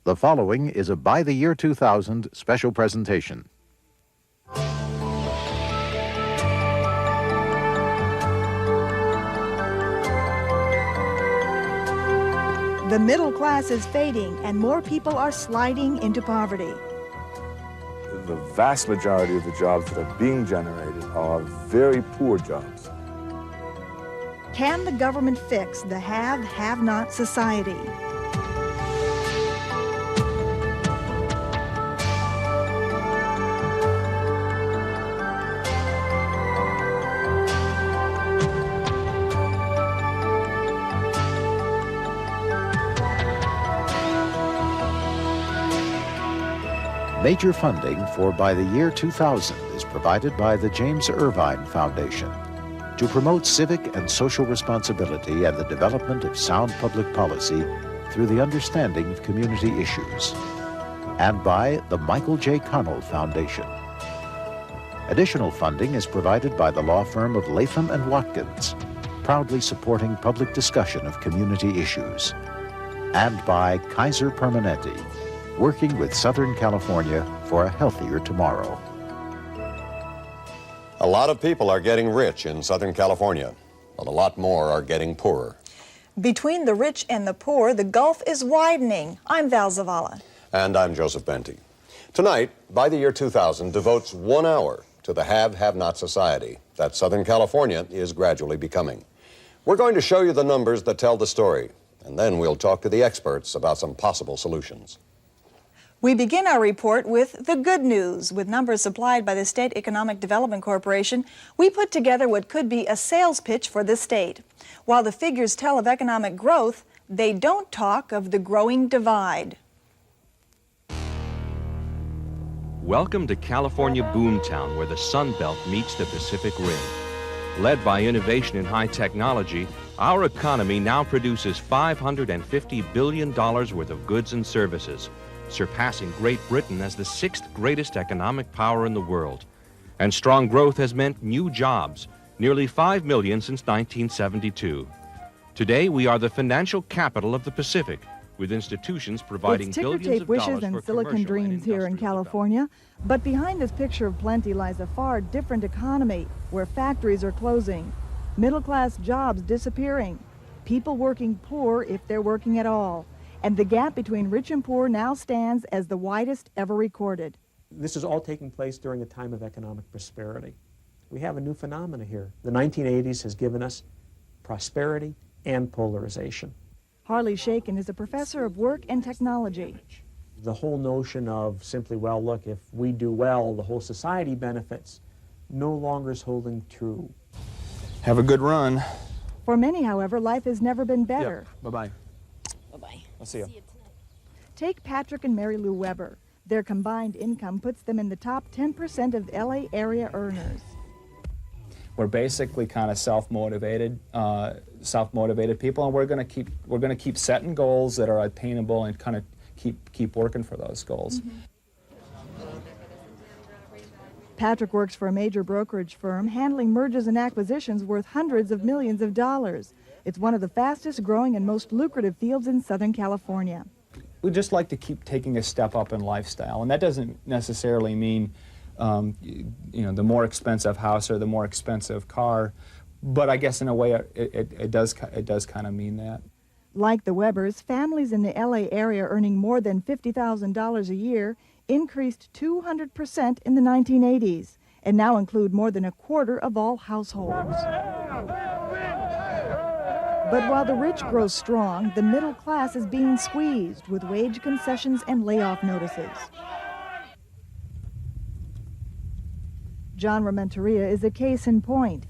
The following is a By the Year 2000 special presentation. The middle class is fading and more people are sliding into poverty. The vast majority of the jobs that are being generated are very poor jobs. Can the government fix the have-not society? Major funding for By the Year 2000 is provided by the James Irvine Foundation to promote civic and social responsibility and the development of sound public policy through the understanding of community issues, and by the Michael J. Connell Foundation. Additional funding is provided by the law firm of Latham & Watkins, proudly supporting public discussion of community issues, and by Kaiser Permanente, working with Southern California for a healthier tomorrow. A lot of people are getting rich in Southern California, but a lot more are getting poorer. Between the rich and the poor, the gulf is widening. I'm Val Zavala. And I'm Joseph Benty. Tonight, By the Year 2000 devotes 1 hour to the have-not society that Southern California is gradually becoming. We're going to show you the numbers that tell the story, and then we'll talk to the experts about some possible solutions. We begin our report with the good news. With numbers supplied by the State Economic Development Corporation, we put together what could be a sales pitch for the state. While the figures tell of economic growth, they don't talk of the growing divide. Welcome to California Boomtown, where the Sun Belt meets the Pacific Rim. Led by innovation in high technology, our economy now produces $550 billion worth of goods and services, surpassing Great Britain as the 6th greatest economic power in the world. And strong growth has meant new jobs, nearly 5 million since 1972. Today, we are the financial capital of the Pacific, with institutions providing billions of dollars for wishes and silicon dreams here in California, but behind this picture of plenty lies a far different economy where factories are closing, middle-class jobs disappearing, people working poor if they're working at all, and the gap between rich and poor now stands as the widest ever recorded. This is all taking place during a time of economic prosperity. We have a new phenomena here. The 1980s has given us prosperity and polarization. Harley Shaken is a professor of work and technology. The whole notion of simply, well, look, if we do well, the whole society benefits, no longer is holding true. Have a good run. For many, however, life has never been better. Yep. Bye-bye. Bye-bye. I'll see you. Take Patrick and Mary Lou Weber. Their combined income puts them in the top 10% of LA area earners. We're basically kind of self-motivated people, and we're going to keep setting goals that are attainable and kind of keep working for those goals. Patrick works for a major brokerage firm handling mergers and acquisitions worth hundreds of millions of dollars. It's one of the fastest growing and most lucrative fields in Southern California. We just like to keep taking a step up in lifestyle, and that doesn't necessarily mean the more expensive house or the more expensive car, but I guess in a way it does kind of mean that. Like the Webers, families in the LA area earning more than $50,000 a year increased 200% in the 1980s and now include more than a quarter of all households. But while the rich grow strong, the middle class is being squeezed with wage concessions and layoff notices. John Rementeria is a case in point.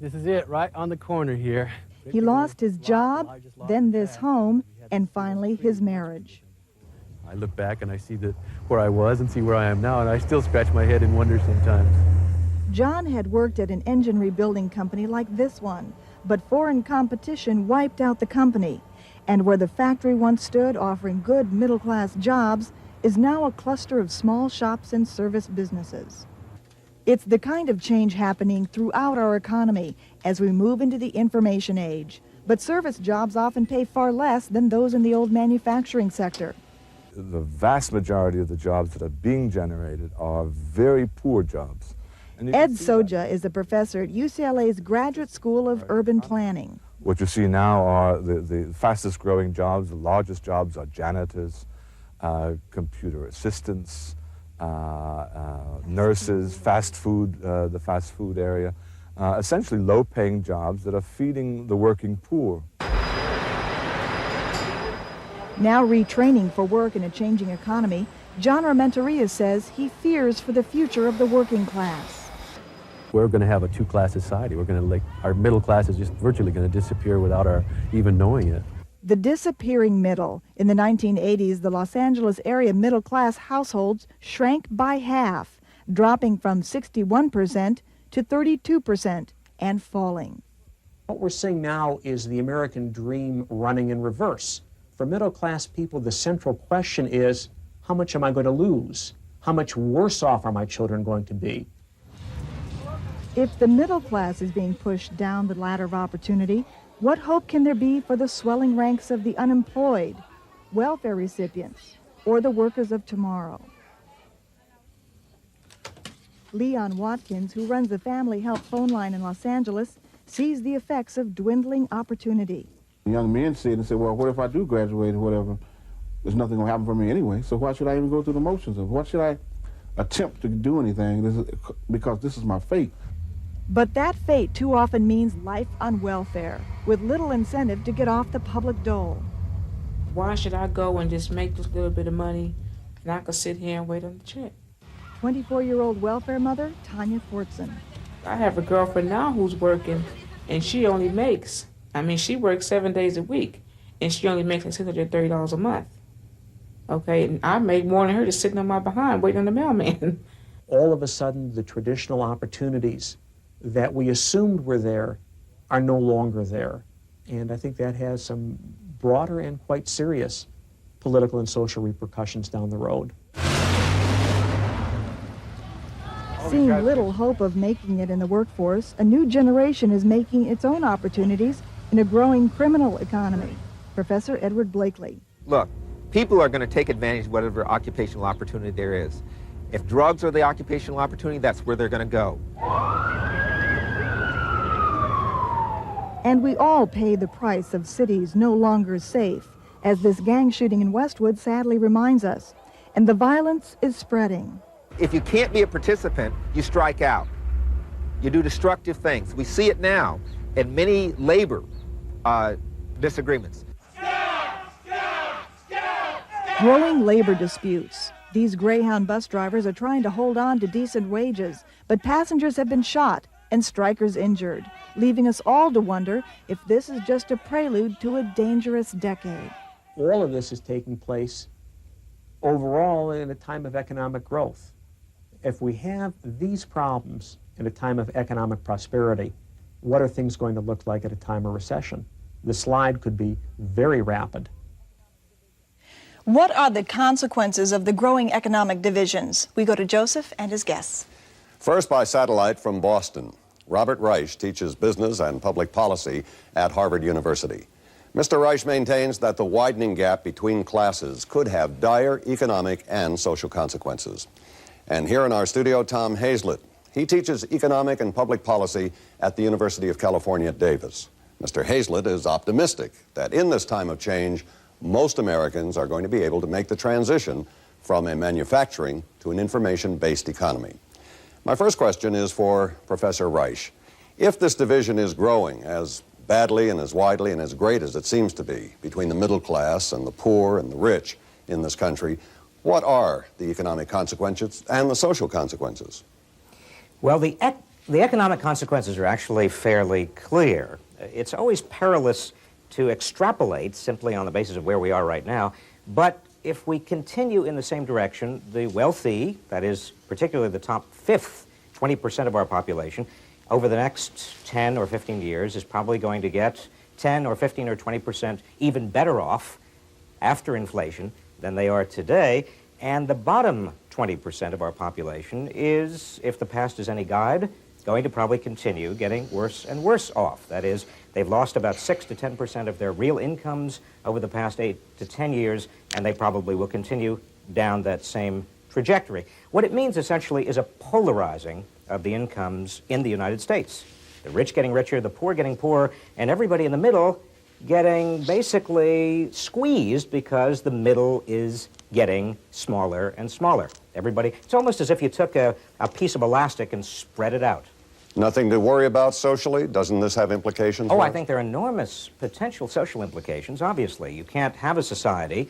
This is it, right on the corner here. He lost his job, then this home, and finally his marriage. I look back and I see where I was and see where I am now, and I still scratch my head and wonder sometimes. John had worked at an engine rebuilding company like this one, but foreign competition wiped out the company. And where the factory once stood offering good middle-class jobs is now a cluster of small shops and service businesses. It's the kind of change happening throughout our economy as we move into the information age. But service jobs often pay far less than those in the old manufacturing sector. The vast majority of the jobs that are being generated are very poor jobs. And you Ed can see that. Soja is a professor at UCLA's Graduate School of Urban Planning. What you see now are the fastest growing jobs, the largest jobs are janitors, computer assistants, nurses, fast food, the fast food area, essentially low-paying jobs that are feeding the working poor. Now retraining for work in a changing economy, John Armenteria says he fears for the future of the working class. We're going to have a two-class society. We're going to, our middle class is just virtually going to disappear without our even knowing it. The disappearing middle. In the 1980s, the Los Angeles area middle-class households shrank by half, dropping from 61% to 32% and falling. What we're seeing now is the American dream running in reverse. For middle-class people, the central question is, how much am I going to lose? How much worse off are my children going to be? If the middle class is being pushed down the ladder of opportunity, what hope can there be for the swelling ranks of the unemployed, welfare recipients, or the workers of tomorrow? Leon Watkins, who runs the Family Help phone line in Los Angeles, sees the effects of dwindling opportunity. Young men see it and say, well, what if I do graduate or whatever? There's nothing going to happen for me anyway, so why should I even go through the motions of what should I attempt to do anything? Because this is my fate. But that fate too often means life on welfare, with little incentive to get off the public dole. Why should I go and just make this little bit of money and I could sit here and wait on the check? 24-year-old welfare mother, Tanya Fortson. I have a girlfriend now who's working and she only makes, she works 7 days a week and she only makes like $630 a month. Okay, and I make more than her just sitting on my behind waiting on the mailman. All of a sudden, the traditional opportunities that we assumed were there are no longer there. And I think that has some broader and quite serious political and social repercussions down the road. Seeing little hope of making it in the workforce, a new generation is making its own opportunities in a growing criminal economy. Professor Edward Blakely. Look, people are going to take advantage of whatever occupational opportunity there is. If drugs are the occupational opportunity, that's where they're going to go. And we all pay the price of cities no longer safe, as this gang shooting in Westwood sadly reminds us. And the violence is spreading. If you can't be a participant, you strike out. You do destructive things. We see it now in many labor disagreements. Growing labor disputes. These Greyhound bus drivers are trying to hold on to decent wages, but passengers have been shot and strikers injured, leaving us all to wonder if this is just a prelude to a dangerous decade. All of this is taking place overall in a time of economic growth. If we have these problems in a time of economic prosperity, what are things going to look like at a time of recession? The slide could be very rapid. What are the consequences of the growing economic divisions? We go to Joseph and his guests. First by satellite from Boston, Robert Reich teaches business and public policy at Harvard University. Mr. Reich maintains that the widening gap between classes could have dire economic and social consequences. And here in our studio, Tom Hazlett. He teaches economic and public policy at the University of California at Davis. Mr. Hazlett is optimistic that in this time of change, most Americans are going to be able to make the transition from a manufacturing to an information-based economy. My first question is for Professor Reich. If this division is growing as badly and as widely and as great as it seems to be between the middle class and the poor and the rich in this country, what are the economic consequences and the social consequences? Well, the economic consequences are actually fairly clear. It's always perilous to extrapolate simply on the basis of where we are right now, but if we continue in the same direction, the wealthy, that is particularly the top fifth, 20% of our population, over the next 10 or 15 years is probably going to get 10 or 15 or 20% even better off after inflation than they are today. And the bottom 20% of our population is, if the past is any guide, going to probably continue getting worse and worse off. That is, they've lost about 6 to 10% of their real incomes over the past 8 to 10 years, and they probably will continue down that same trajectory. What it means essentially is a polarizing of the incomes in the United States. The rich getting richer, the poor getting poorer, and everybody in the middle getting basically squeezed because the middle is getting smaller and smaller. Everybody, it's almost as if you took a piece of elastic and spread it out. Nothing to worry about socially? Doesn't this have implications? Oh, I think there are enormous potential social implications, obviously. You can't have a society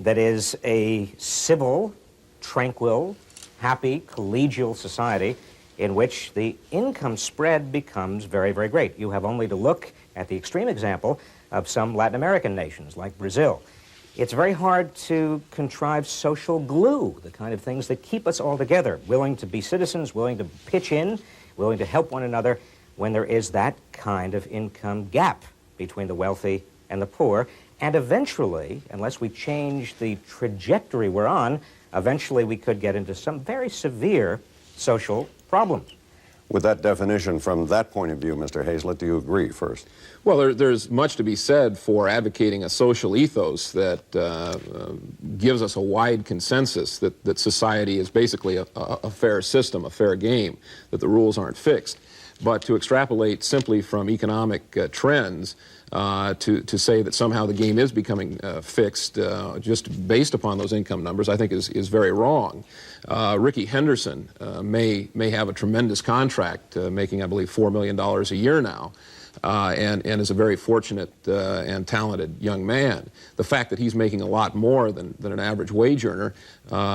that is a civil, tranquil, happy, collegial society in which the income spread becomes very, very great. You have only to look at the extreme example of some Latin American nations like Brazil. It's very hard to contrive social glue, the kind of things that keep us all together, willing to be citizens, willing to pitch in, willing to help one another when there is that kind of income gap between the wealthy and the poor. And eventually, unless we change the trajectory we're on, eventually we could get into some very severe social problems. With that definition, from that point of view, Mr. Hazlett, do you agree first? Well, there's much to be said for advocating a social ethos that gives us a wide consensus that society is basically a fair system, a fair game, that the rules aren't fixed. But to extrapolate simply from economic trends to say that somehow the game is becoming fixed just based upon those income numbers, I think is very wrong. Ricky Henderson may have a tremendous contract, making, I believe, $4 million a year now, and is a very fortunate and talented young man. The fact that he's making a lot more than an average wage earner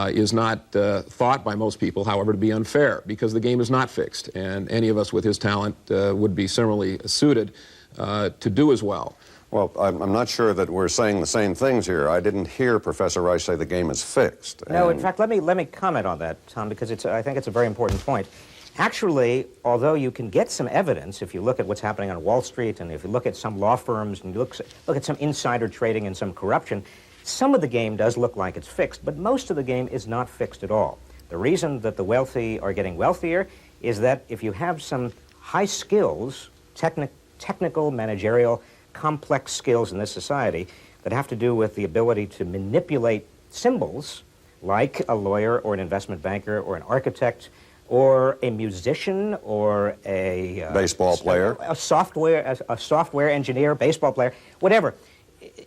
is not thought by most people, however, to be unfair, because the game is not fixed, and any of us with his talent would be similarly suited to do as well. Well, I'm not sure that we're saying the same things here. I didn't hear Professor Rice say the game is fixed. No, in fact, let me comment on that, Tom, because I think it's a very important point. Actually, although you can get some evidence if you look at what's happening on Wall Street and if you look at some law firms and you look at some insider trading and some corruption, some of the game does look like it's fixed, but most of the game is not fixed at all. The reason that the wealthy are getting wealthier is that if you have some high skills, technical, managerial, complex skills in this society that have to do with the ability to manipulate symbols, like a lawyer or an investment banker or an architect or a musician or a baseball player, a software engineer, baseball player, whatever.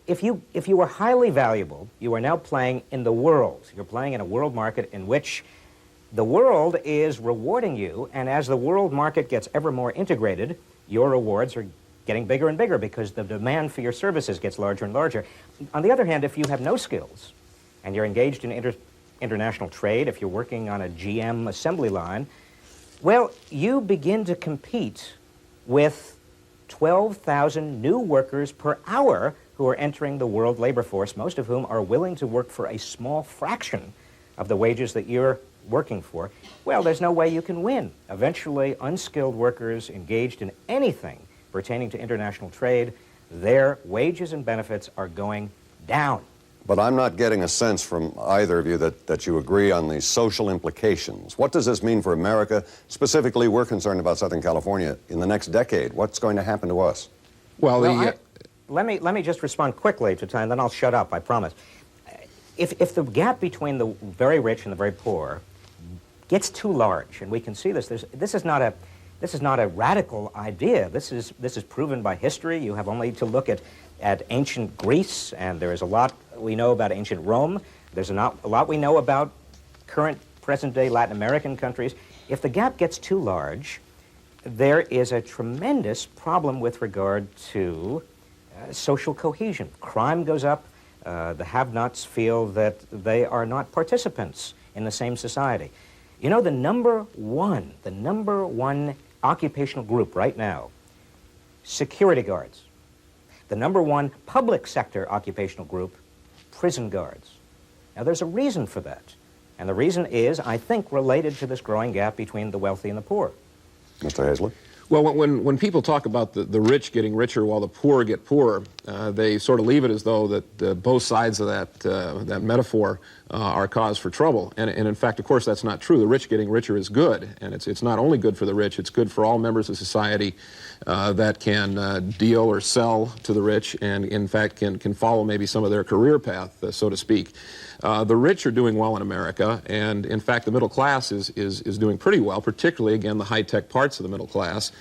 If you are highly valuable, you are now playing in the world. You're playing in a world market in which the world is rewarding you, and as the world market gets ever more integrated, your rewards are getting bigger and bigger because the demand for your services gets larger and larger. On the other hand, if you have no skills and you're engaged in international trade, if you're working on a GM assembly line, well, you begin to compete with 12,000 new workers per hour who are entering the world labor force, most of whom are willing to work for a small fraction of the wages that you're working for. Well, there's no way you can win. Eventually, unskilled workers engaged in anything pertaining to international trade, their wages and benefits are going down. But I'm not getting a sense from either of you that you agree on the social implications. What does this mean for America? Specifically, we're concerned about Southern California in the next decade. What's going to happen to us? Well, let me just respond quickly to time, then I'll shut up, I promise. If the gap between the very rich and the very poor gets too large, and we can see this, this is not a radical idea. This is proven by history. You have only to look at ancient Greece, and there is a lot we know about ancient Rome. There's a lot we know about current present-day Latin American countries. If the gap gets too large, there is a tremendous problem with regard to social cohesion. Crime goes up. The have-nots feel that they are not participants in the same society. You know, the number one occupational group right now, security guards. The number one public sector occupational group, prison guards. Now, there's a reason for that. And the reason is, I think, related to this growing gap between the wealthy and the poor. Mr. Hazlett? Well, when people talk about the rich getting richer while the poor get poorer, they sort of leave it as though that both sides of that metaphor are cause for trouble. And in fact, of course, that's not true. The rich getting richer is good, and it's not only good for the rich, it's good for all members of society that can deal or sell to the rich and, in fact, can follow maybe some of their career path, so to speak. The rich are doing well in America, and in fact the middle class is doing pretty well, particularly, again, the high-tech parts of the middle class,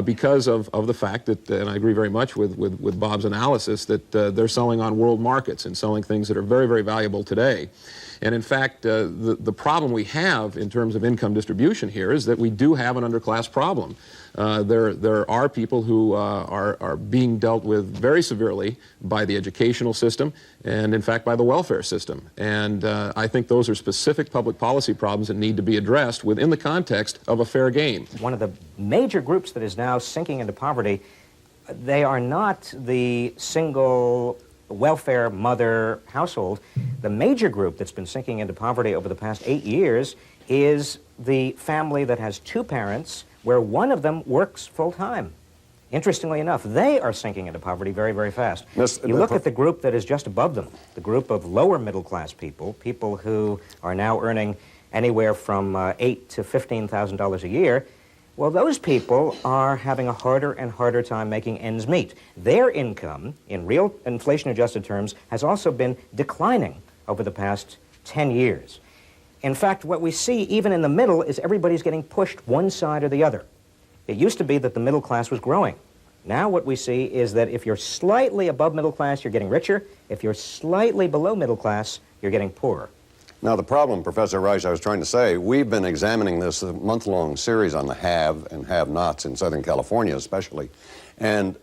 because of the fact that, and I agree very much with Bob's analysis, that they're selling on world markets and selling things that are very, very valuable today. And in fact, the problem we have in terms of income distribution here is that we do have an underclass problem. There are people who are being dealt with very severely by the educational system and, in fact, by the welfare system. And I think those are specific public policy problems that need to be addressed within the context of a fair game. One of the major groups that is now sinking into poverty, they are not the single welfare mother household. The major group that's been sinking into poverty over the past 8 years is the family that has two parents where one of them works full-time. Interestingly enough, they are sinking into poverty very, very fast. You look at the group that is just above them, the group of lower middle-class people, people who are now earning anywhere from $8,000 to $15,000 a year. Well, those people are having a harder and harder time making ends meet. Their income, in real inflation-adjusted terms, has also been declining over the past 10 years. In fact, what we see even in the middle is everybody's getting pushed one side or the other. It used to be that the middle class was growing. Now what we see is that if you're slightly above middle class, you're getting richer. If you're slightly below middle class, you're getting poorer. Now, the problem, Professor Reich, I was trying to say, we've been examining this month-long series on the have and have-nots in Southern California especially, and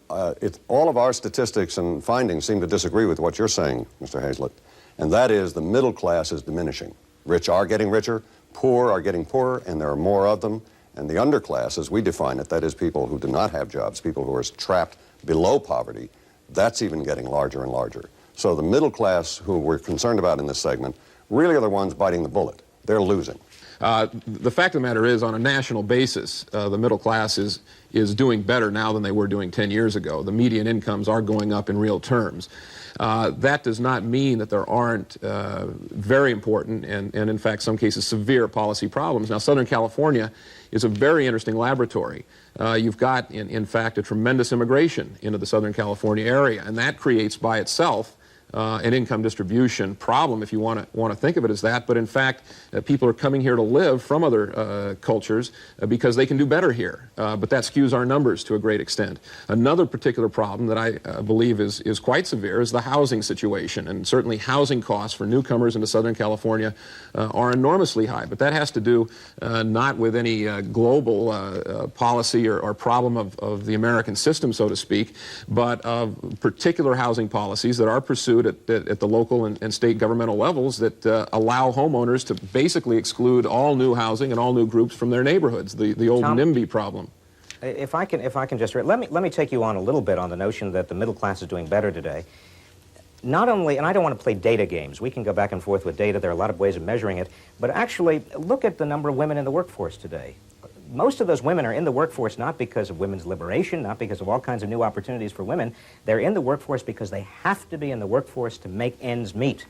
all of our statistics and findings seem to disagree with what you're saying, Mr. Hazlett, and that is the middle class is diminishing. Rich are getting richer, poor are getting poorer, and there are more of them, and the underclass, as we define it, that is people who do not have jobs, people who are trapped below poverty, that's even getting larger and larger. So the middle class, who we're concerned about in this segment, really are the ones biting the bullet. They're losing. The fact of the matter is, on a national basis, the middle class is doing better now than they were doing 10 years ago. The median incomes are going up in real terms. That does not mean that there aren't very important and in fact, some cases, severe policy problems. Now, Southern California is a very interesting laboratory. You've got, in fact, a tremendous immigration into the Southern California area, and that creates by itself an income distribution problem, if you want to think of it as that. But in fact, people are coming here to live from other cultures because they can do better here. But that skews our numbers to a great extent. Another particular problem that I believe is quite severe is the housing situation. And certainly housing costs for newcomers into Southern California are enormously high. But that has to do not with any global policy or problem of the American system, so to speak, but of particular housing policies that are pursued at the local and state governmental levels that allow homeowners to basically exclude all new housing and all new groups from their neighborhoods, the old Tom, NIMBY problem. If I can just, let me take you on a little bit on the notion that the middle class is doing better today. Not only, and I don't want to play data games, we can go back and forth with data, there are a lot of ways of measuring it, but actually look at the number of women in the workforce today. Most of those women are in the workforce not because of women's liberation, not because of all kinds of new opportunities for women. They're in the workforce because they have to be in the workforce to make ends meet.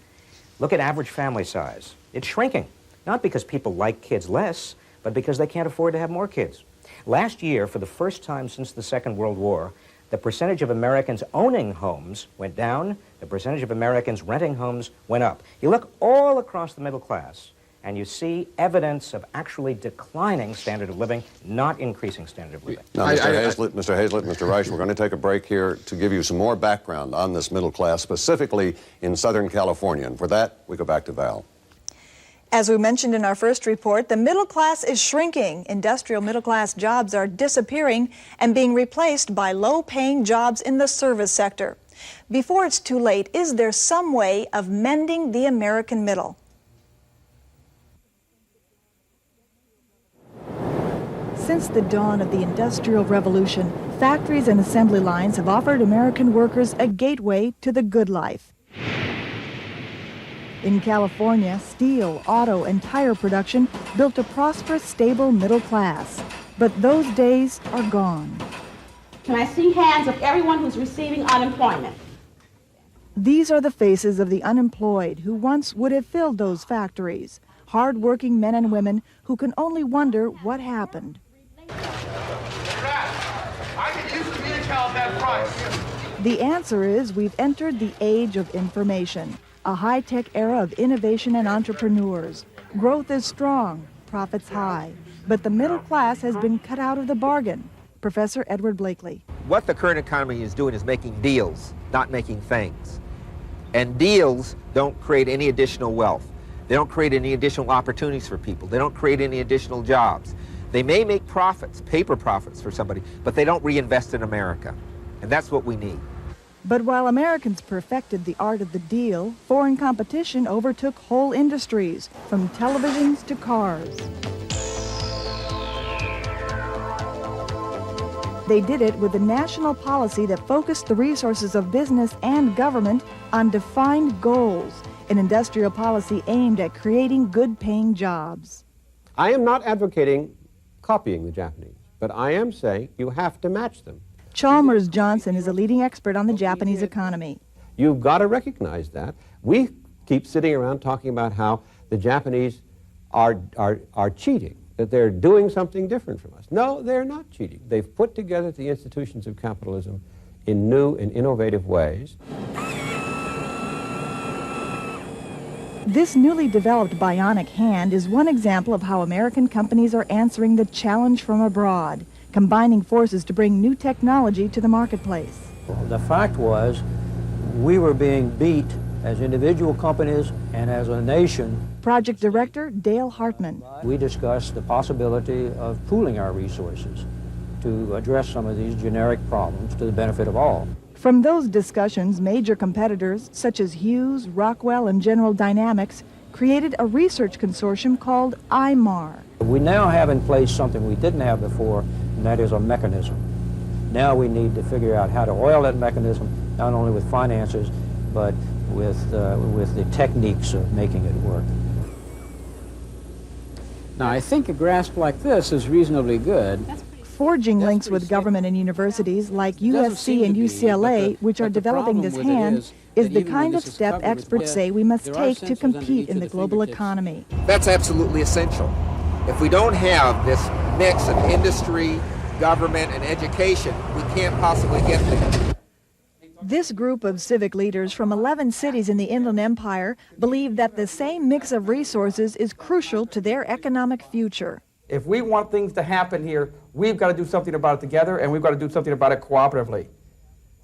Look at average family size. It's shrinking, not because people like kids less, but because they can't afford to have more kids. Last year, for the first time since the Second World War, the percentage of Americans owning homes went down, the percentage of Americans renting homes went up. You look all across the middle class, and you see evidence of actually declining standard of living, not increasing standard of living. Now, Mr. Hazlett, Mr. Reich, we're going to take a break here to give you some more background on this middle class, specifically in Southern California. And for that, we go back to Val. As we mentioned in our first report, the middle class is shrinking. Industrial middle class jobs are disappearing and being replaced by low-paying jobs in the service sector. Before it's too late, is there some way of mending the American middle? Since the dawn of the Industrial Revolution, factories and assembly lines have offered American workers a gateway to the good life. In California, steel, auto, and tire production built a prosperous, stable middle class. But those days are gone. Can I see hands of everyone who's receiving unemployment? These are the faces of the unemployed who once would have filled those factories. Hard-working men and women who can only wonder what happened. The answer is we've entered the age of information, a high-tech era of innovation and entrepreneurs. Growth is strong, profits high, but the middle class has been cut out of the bargain. Professor Edward Blakely. What the current economy is doing is making deals, not making things. And deals don't create any additional wealth. They don't create any additional opportunities for people. They don't create any additional jobs. They may make profits, paper profits for somebody, but they don't reinvest in America. And that's what we need. But while Americans perfected the art of the deal, foreign competition overtook whole industries, from televisions to cars. They did it with a national policy that focused the resources of business and government on defined goals, an industrial policy aimed at creating good-paying jobs. I am not advocating copying the Japanese, but I am saying you have to match them. Chalmers Johnson is a leading expert on the Japanese economy. You've got to recognize that. We keep sitting around talking about how the Japanese are cheating, that they're doing something different from us. No, they're not cheating. They've put together the institutions of capitalism in new and innovative ways. This newly developed bionic hand is one example of how American companies are answering the challenge from abroad, combining forces to bring new technology to the marketplace. Well, the fact was, we were being beat as individual companies and as a nation. Project Director Dale Hartman. We discussed the possibility of pooling our resources to address some of these generic problems to the benefit of all. From those discussions, major competitors such as Hughes, Rockwell, and General Dynamics created a research consortium called IMAR. We now have in place something we didn't have before, and that is a mechanism. Now we need to figure out how to oil that mechanism, not only with finances, but with the techniques of making it work. Now, I think a grasp like this is reasonably good. Forging links with government and universities like USC and UCLA, which are developing this hand, is the kind of step experts say we must take to compete in the global economy. That's absolutely essential. If we don't have this mix of industry, government, and education, we can't possibly get there. This group of civic leaders from 11 cities in the Inland Empire believe that the same mix of resources is crucial to their economic future. If we want things to happen here, we've got to do something about it together, and we've got to do something about it cooperatively.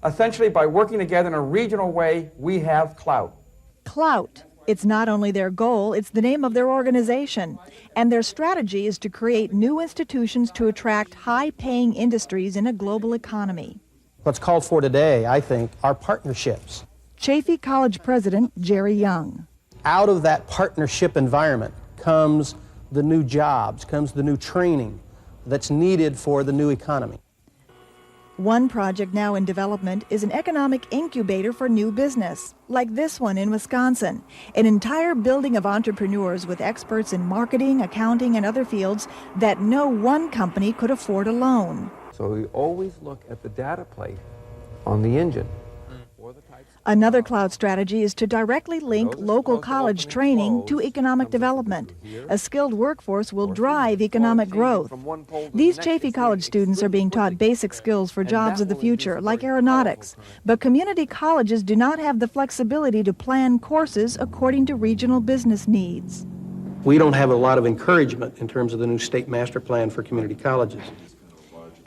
Essentially, by working together in a regional way, we have clout. Clout. It's not only their goal, it's the name of their organization. And their strategy is to create new institutions to attract high-paying industries in a global economy. What's called for today, I think, are partnerships. Chaffey College President Jerry Young. Out of that partnership environment comes the new jobs, comes the new training that's needed for the new economy. One project now in development is an economic incubator for new business, like this one in Wisconsin, an entire building of entrepreneurs with experts in marketing, accounting, and other fields that no one company could afford alone. So we always look at the data plate on the engine. Another cloud strategy is to directly link local college training to economic development. A skilled workforce will drive economic growth. These Chaffey College students are being taught basic skills for jobs of the future, like aeronautics. But community colleges do not have the flexibility to plan courses according to regional business needs. We don't have a lot of encouragement in terms of the new state master plan for community colleges.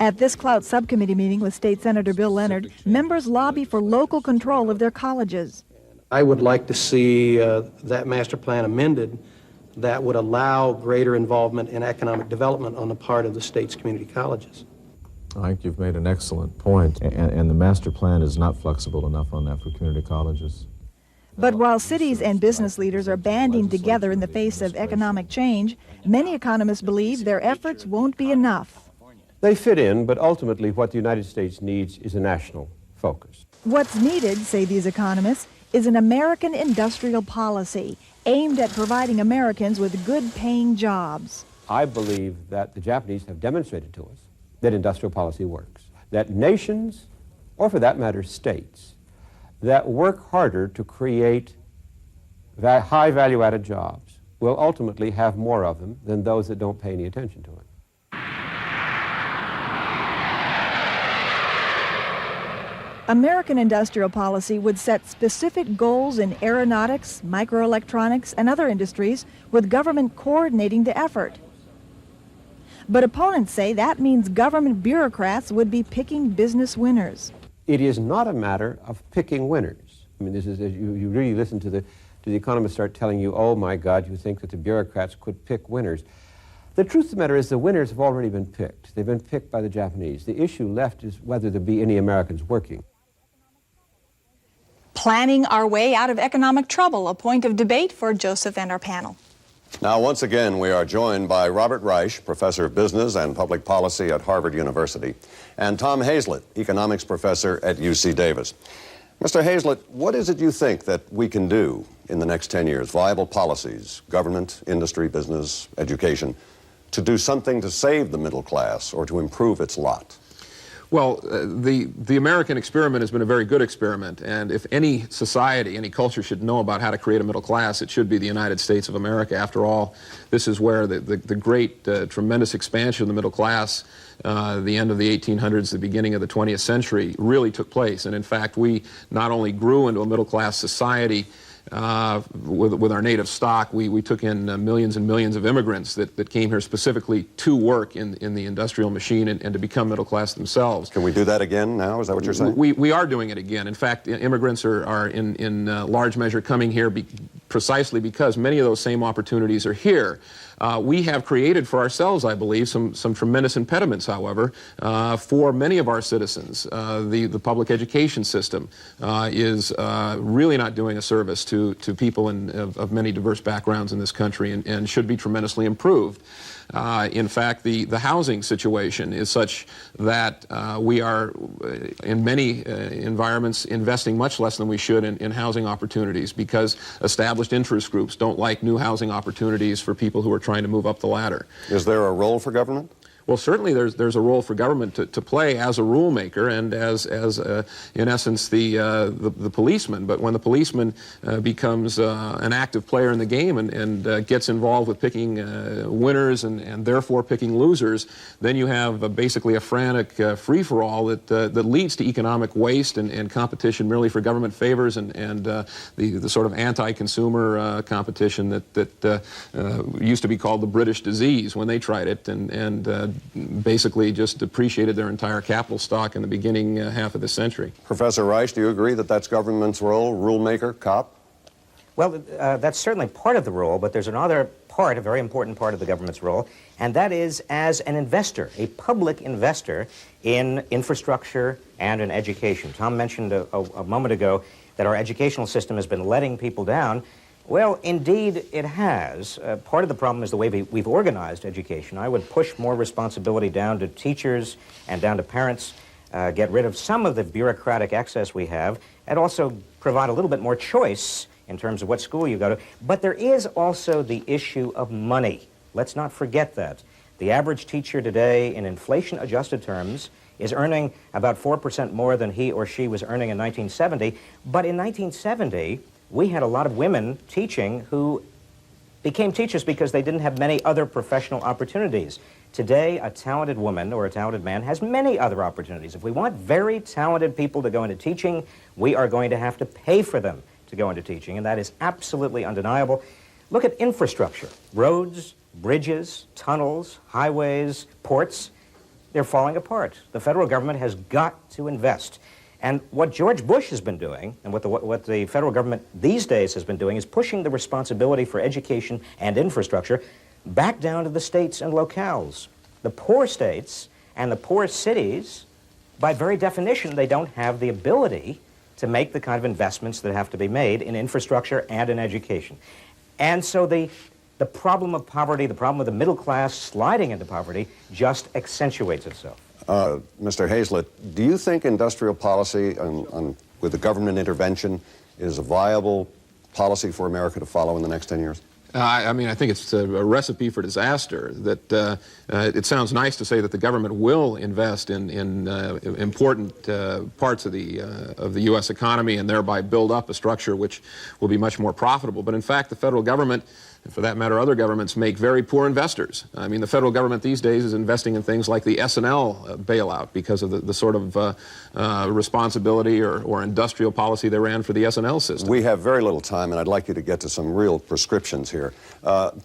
At this Clout subcommittee meeting with State Senator Bill Leonard, members lobby for local control of their colleges. I would like to see that master plan amended that would allow greater involvement in economic development on the part of the state's community colleges. I think you've made an excellent point, and the master plan is not flexible enough on that for community colleges. But while cities and business leaders are banding together in the face of economic change, many economists believe their efforts won't be enough. They fit in, but ultimately what the United States needs is a national focus. What's needed, say these economists, is an American industrial policy aimed at providing Americans with good-paying jobs. I believe that the Japanese have demonstrated to us that industrial policy works, that nations, or for that matter states, that work harder to create high value-added jobs will ultimately have more of them than those that don't pay any attention to it. American industrial policy would set specific goals in aeronautics, microelectronics, and other industries, with government coordinating the effort. But opponents say that means government bureaucrats would be picking business winners. It is not a matter of picking winners. I mean, this is, you really listen to the economists start telling you, oh my God, you think that the bureaucrats could pick winners. The truth of the matter is the winners have already been picked. They've been picked by the Japanese. The issue left is whether there be any Americans working. Planning our way out of economic trouble, a point of debate for Joseph and our panel. Now, once again, we are joined by Robert Reich, professor of business and public policy at Harvard University, and Tom Hazlett, economics professor at UC Davis. Mr. Hazlett, what is it you think that we can do in the next 10 years, viable policies, government, industry, business, education, to do something to save the middle class or to improve its lot? Well, the American experiment has been a very good experiment, and if any society, any culture should know about how to create a middle class, it should be the United States of America. After all, this is where the great, tremendous expansion of the middle class, the end of the 1800s, the beginning of the 20th century, really took place. And in fact, we not only grew into a middle class society with our native stock, we took in millions and millions of immigrants that came here specifically to work in the industrial machine and to become middle class themselves. Can we do that again now? Is that what you're saying? We are doing it again. In fact, immigrants are in large measure coming here precisely because many of those same opportunities are here. We have created for ourselves, I believe, some tremendous impediments, however, for many of our citizens. The public education system is really not doing a service to people of many diverse backgrounds in this country and should be tremendously improved. In fact, the housing situation is such that we are, in many environments, investing much less than we should in housing opportunities because established interest groups don't like new housing opportunities for people who are trying to move up the ladder. Is there a role for government? Well, certainly there's a role for government to play as a rule maker and as in essence the policeman. But when the policeman becomes an active player in the game and gets involved with picking winners and therefore picking losers, then you have basically a frantic free-for-all that leads to economic waste and competition merely for government favors and the sort of anti-consumer competition that used to be called the British disease when they tried it and basically just depreciated their entire capital stock in the beginning half of the century. Professor Reich, do you agree that that's government's role, rule maker, cop? Well, that's certainly part of the role, but there's another part, a very important part of the government's role, and that is as an investor, a public investor in infrastructure and in education. Tom mentioned a moment ago that our educational system has been letting people down. Well, indeed it has. Part of the problem is the way we've organized education. I would push more responsibility down to teachers and down to parents, get rid of some of the bureaucratic excess we have, and also provide a little bit more choice in terms of what school you go to. But there is also the issue of money. Let's not forget that. The average teacher today, in inflation-adjusted terms, is earning about 4% more than he or she was earning in 1970. But in 1970, we had a lot of women teaching who became teachers because they didn't have many other professional opportunities. Today, a talented woman or a talented man has many other opportunities. If we want very talented people to go into teaching, we are going to have to pay for them to go into teaching, and that is absolutely undeniable. Look at infrastructure, roads, bridges, tunnels, highways, ports. They're falling apart. The federal government has got to invest. And what George Bush has been doing, and what the federal government these days has been doing, is pushing the responsibility for education and infrastructure back down to the states and locales. The poor states and the poor cities, by very definition, they don't have the ability to make the kind of investments that have to be made in infrastructure and in education. And so the problem of poverty, the problem of the middle class sliding into poverty, just accentuates itself. Mr. Hazlett, do you think industrial policy with the government intervention is a viable policy for America to follow in the next 10 years? I mean, I think it's a recipe for disaster. That it sounds nice to say that the government will invest in important parts of the U.S. economy and thereby build up a structure which will be much more profitable. But in fact, the federal government, and for that matter other governments, make very poor investors. I mean, the federal government these days is investing in things like the S&L bailout because of the sort of responsibility or industrial policy they ran for the S&L system. We have very little time, and I'd like you to get to some real prescriptions here.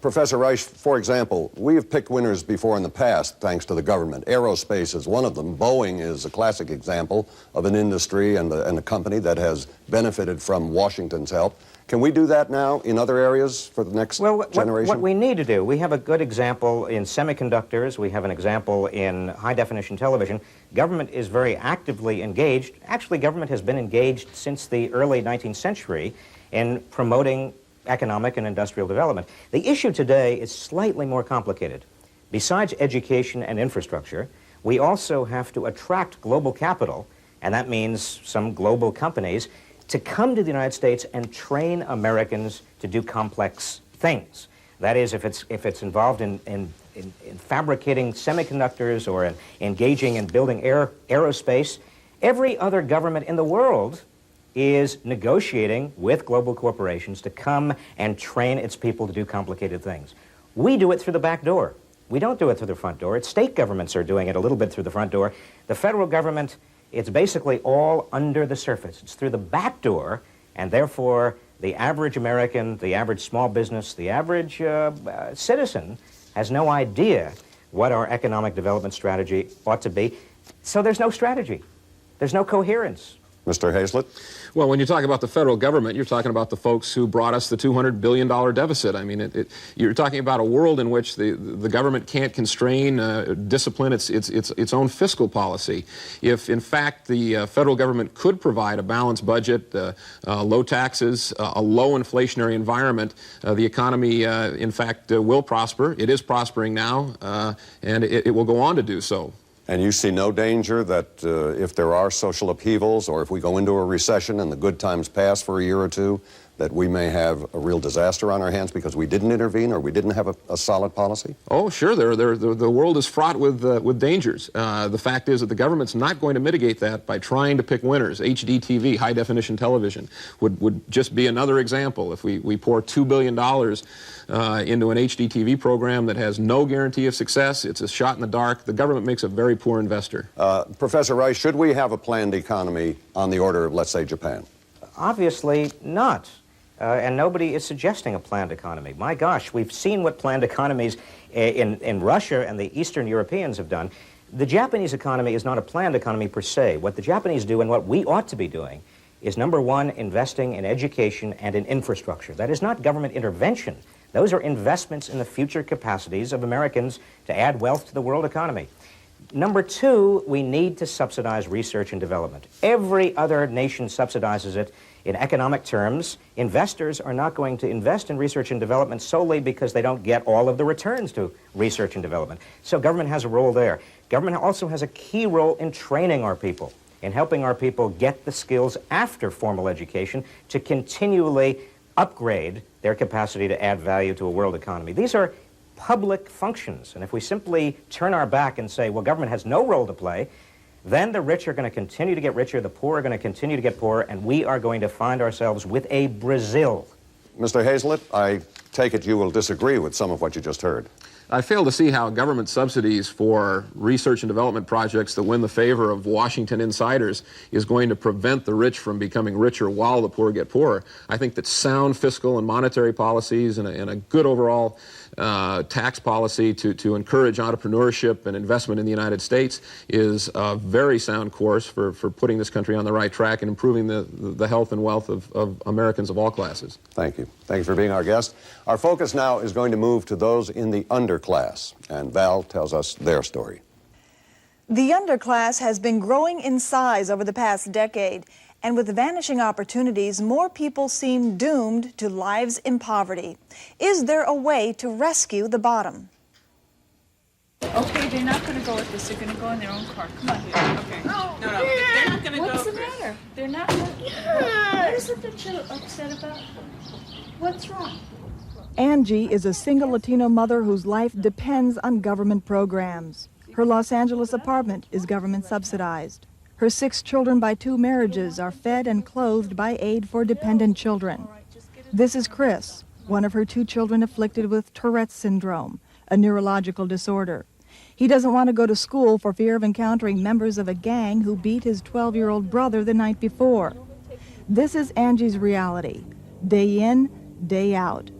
Professor Reich, for example, we have picked winners before in the past thanks to the government. Aerospace is one of them. Boeing is a classic example of an industry and a company that has benefited from Washington's help. Can we do that now in other areas for the next generation? What we need to do, we have a good example in semiconductors, we have an example in high-definition television. Government is very actively engaged. Actually, government has been engaged since the early 19th century in promoting economic and industrial development. The issue today is slightly more complicated. Besides education and infrastructure, we also have to attract global capital, and that means some global companies, to come to the United States and train Americans to do complex things. That is, if it's involved in fabricating semiconductors or in engaging in building aerospace, every other government in the world is negotiating with global corporations to come and train its people to do complicated things. We do it through the back door. We don't do it through the front door. It's state governments are doing it a little bit through the front door. The federal government, it's basically all under the surface. It's through the back door, and therefore the average American, the average small business, the average citizen has no idea what our economic development strategy ought to be. So there's no strategy. There's no coherence. Mr. Hazlett? Well, when you talk about the federal government, you're talking about the folks who brought us the $200 billion deficit. I mean, you're talking about a world in which the government can't constrain, discipline its own fiscal policy. If, in fact, the federal government could provide a balanced budget, low taxes, a low inflationary environment, the economy, in fact, will prosper. It is prospering now, and it will go on to do so. And you see no danger that if there are social upheavals or if we go into a recession and the good times pass for a year or two, that we may have a real disaster on our hands because we didn't intervene or we didn't have a solid policy? Oh, sure. The world is fraught with dangers. The fact is that the government's not going to mitigate that by trying to pick winners. HD TV, high-definition television, would just be another example. If we pour $2 billion into an HD TV program that has no guarantee of success, it's a shot in the dark, the government makes a very poor investor. Professor Rice, should we have a planned economy on the order of, let's say, Japan? Obviously not. And nobody is suggesting a planned economy. My gosh, we've seen what planned economies in Russia and the Eastern Europeans have done. The Japanese economy is not a planned economy per se. What the Japanese do and what we ought to be doing is, number one, investing in education and in infrastructure. That is not government intervention. Those are investments in the future capacities of Americans to add wealth to the world economy. Number two, we need to subsidize research and development. Every other nation subsidizes it. In economic terms, investors are not going to invest in research and development solely because they don't get all of the returns to research and development. So government has a role there. Government also has a key role in training our people, in helping our people get the skills after formal education to continually upgrade their capacity to add value to a world economy. These are public functions, and if we simply turn our back and say, well, government has no role to play, then the rich are going to continue to get richer, the poor are going to continue to get poorer, and we are going to find ourselves with a Brazil. Mr. Hazlett, I take it you will disagree with some of what you just heard. I fail to see how government subsidies for research and development projects that win the favor of Washington insiders is going to prevent the rich from becoming richer while the poor get poorer. I think that sound fiscal and monetary policies and a good overall tax policy to encourage entrepreneurship and investment in the United States is a very sound course for putting this country on the right track and improving the health and wealth of Americans of all classes. Thank you. Thank you for being our guest. Our focus now is going to move to those in the underclass, and Val tells us their story. The underclass has been growing in size over the past decade, and with vanishing opportunities, more people seem doomed to lives in poverty. Is there a way to rescue the bottom? Okay, they're not going to go with this. They're going to go in their own car. Come on here. Okay. No, they're not going to go. What's the matter? They're not going to. What is it that you're upset about? What's wrong? Angie is a single Latino mother whose life depends on government programs. Her Los Angeles apartment is government subsidized. Her 6 children by 2 marriages are fed and clothed by aid for dependent children. This is Chris, one of her 2 children afflicted with Tourette's syndrome, a neurological disorder. He doesn't want to go to school for fear of encountering members of a gang who beat his 12-year-old brother the night before. This is Angie's reality, day in, day out.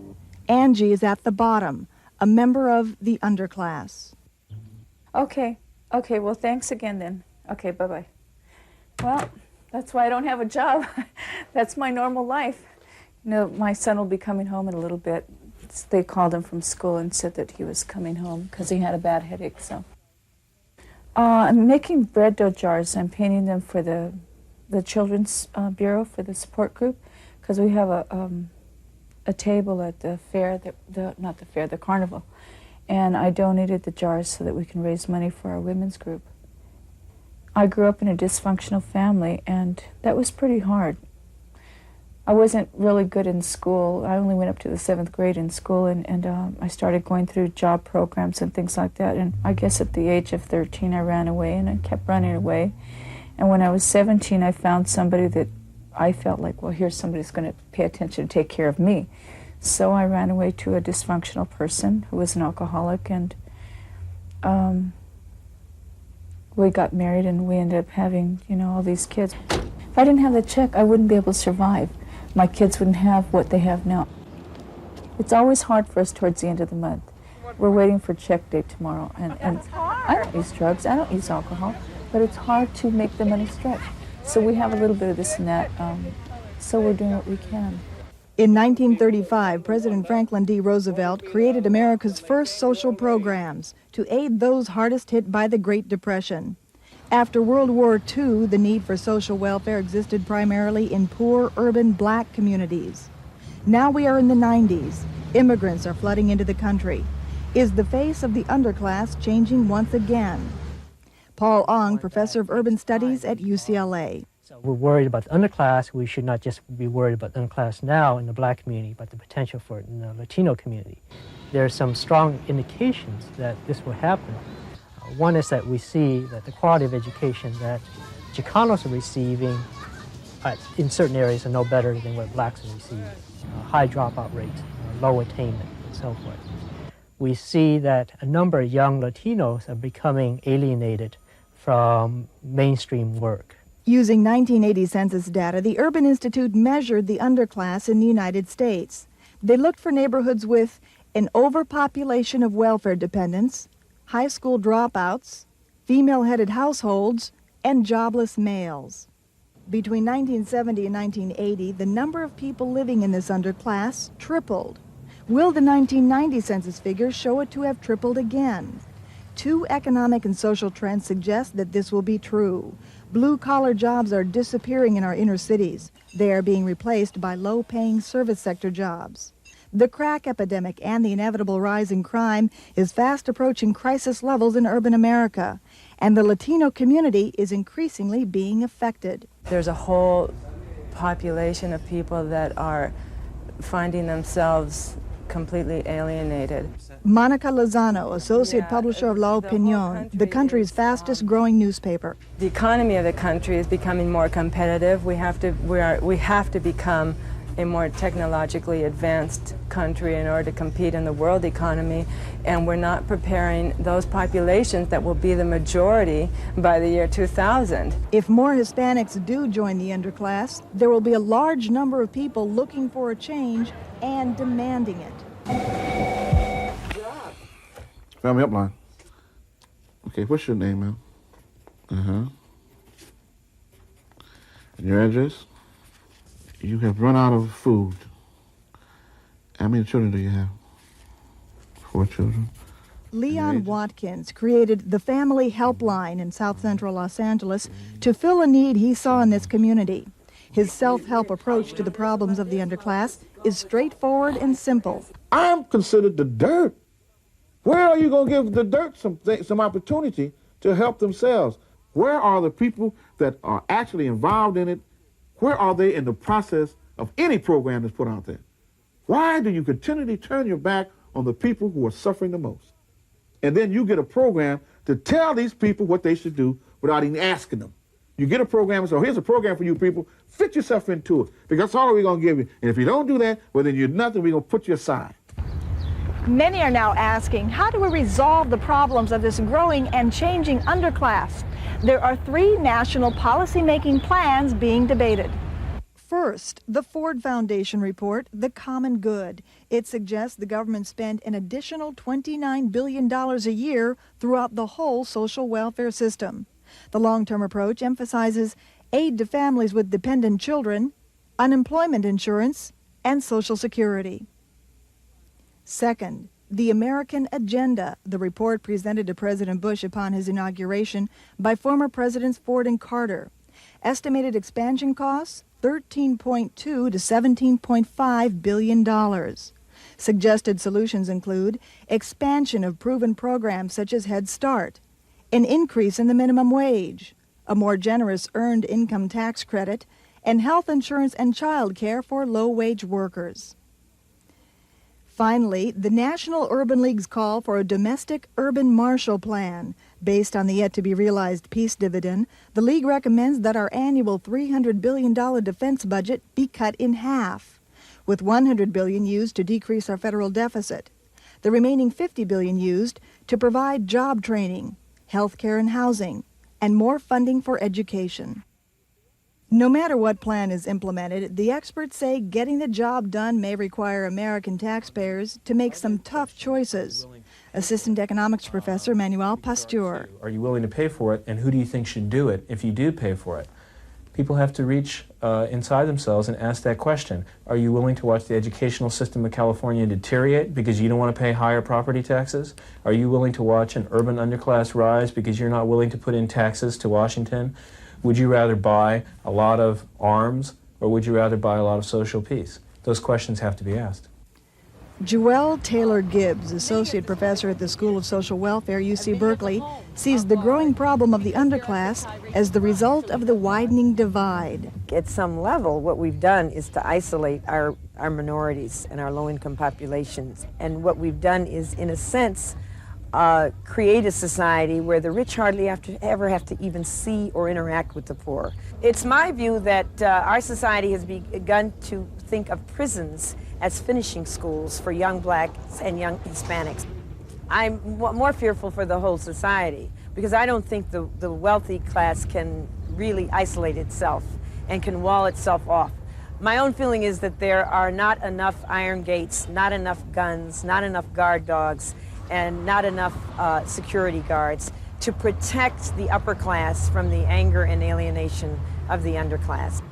Angie is at the bottom, a member of the underclass. Okay, well, thanks again then. Okay, bye-bye. Well, that's why I don't have a job. That's my normal life. You know, my son will be coming home in a little bit. They called him from school and said that he was coming home because he had a bad headache, so. I'm making bread dough jars. I'm painting them for the Children's Bureau, for the support group, because we have a table at the fair, the carnival. And I donated the jars so that we can raise money for our women's group. I grew up in a dysfunctional family, and that was pretty hard. I wasn't really good in school. I only went up to the 7th grade in school, and I started going through job programs and things like that. And I guess at the age of 13, I ran away, and I kept running away. And when I was 17, I found somebody that I felt like, well, here's somebody who's going to pay attention and take care of me. So I ran away to a dysfunctional person who was an alcoholic, and we got married, and we ended up having, you know, all these kids. If I didn't have the check, I wouldn't be able to survive. My kids wouldn't have what they have now. It's always hard for us towards the end of the month. We're waiting for check day tomorrow, and I don't use drugs, I don't use alcohol, but it's hard to make the money stretch. So we have a little bit of this and that, so we're doing what we can. In 1935, President Franklin D. Roosevelt created America's first social programs to aid those hardest hit by the Great Depression. After World War II, the need for social welfare existed primarily in poor, urban, black communities. Now we are in the 90s. Immigrants are flooding into the country. Is the face of the underclass changing once again? Paul Ong, professor of urban studies at UCLA. So we're worried about the underclass. We should not just be worried about the underclass now in the black community, but the potential for it in the Latino community. There are some strong indications that this will happen. One is that we see that the quality of education that Chicanos are receiving in certain areas are no better than what blacks are receiving. High dropout rates, low attainment, and so forth. We see that a number of young Latinos are becoming alienated from mainstream work. Using 1980 census data, the Urban Institute measured the underclass in the United States. They looked for neighborhoods with an overpopulation of welfare dependents, high school dropouts, female-headed households, and jobless males. Between 1970 and 1980, the number of people living in this underclass tripled. Will the 1990 census figures show it to have tripled again? 2 economic and social trends suggest that this will be true. Blue-collar jobs are disappearing in our inner cities. They are being replaced by low-paying service sector jobs. The crack epidemic and the inevitable rise in crime is fast approaching crisis levels in urban America, and the Latino community is increasingly being affected. There's a whole population of people that are finding themselves completely alienated. Monica Lozano, associate publisher of La Opinion, the country's fastest growing newspaper. The economy of the country is becoming more competitive. We have to become a more technologically advanced country in order to compete in the world economy, and we're not preparing those populations that will be the majority by the year 2000. If more Hispanics do join the underclass, there will be a large number of people looking for a change and demanding it. Family Upline. Okay, what's your name, ma'am? And your address? You have run out of food. How many children do you have? 4 children. Leon Watkins created the Family Helpline in South Central Los Angeles to fill a need he saw in this community. His self-help approach to the problems of the underclass is straightforward and simple. I'm considered the dirt. Where are you going to give the dirt some opportunity to help themselves? Where are the people that are actually involved in it? Where are they in the process of any program that's put out there? Why do you continually turn your back on the people who are suffering the most? And then you get a program to tell these people what they should do without even asking them. You get a program, so here's a program for you people, fit yourself into it, because that's all we're going to give you. And if you don't do that, well, then you're nothing, we're going to put you aside. Many are now asking, how do we resolve the problems of this growing and changing underclass? There are 3 national policy-making plans being debated. First, the Ford Foundation report, The Common Good. It suggests the government spend an additional $29 billion a year throughout the whole social welfare system. The long-term approach emphasizes aid to families with dependent children, unemployment insurance, and Social Security. Second, the American Agenda, the report presented to President Bush upon his inauguration by former Presidents Ford and Carter. Estimated expansion costs, $13.2 to $17.5 billion. Suggested solutions include expansion of proven programs such as Head Start, an increase in the minimum wage, a more generous earned income tax credit, and health insurance and child care for low-wage workers. Finally, the National Urban League's call for a domestic urban Marshall Plan. Based on the yet-to-be-realized peace dividend, the League recommends that our annual $300 billion defense budget be cut in half, with $100 billion used to decrease our federal deficit, the remaining $50 billion used to provide job training, health care and housing, and more funding for education. No matter what plan is implemented, the experts say getting the job done may require American taxpayers to make some tough choices. Assistant Economics Professor Manuel Pasteur. Are you willing to pay for it, and who do you think should do it if you do pay for it? People have to reach inside themselves and ask that question. Are you willing to watch the educational system of California deteriorate because you don't want to pay higher property taxes? Are you willing to watch an urban underclass rise because you're not willing to put in taxes to Washington? Would you rather buy a lot of arms, or would you rather buy a lot of social peace? Those questions have to be asked. Joelle Taylor Gibbs, Associate Professor at the School of Social Welfare, UC Berkeley, sees the growing problem of the underclass as the result of the widening divide. At some level, what we've done is to isolate our minorities and our low-income populations. And what we've done is, in a sense, create a society where the rich hardly ever have to even see or interact with the poor. It's my view that our society has begun to think of prisons as finishing schools for young blacks and young Hispanics. I'm more fearful for the whole society because I don't think the wealthy class can really isolate itself and can wall itself off. My own feeling is that there are not enough iron gates, not enough guns, not enough guard dogs, and not enough security guards to protect the upper class from the anger and alienation of the underclass.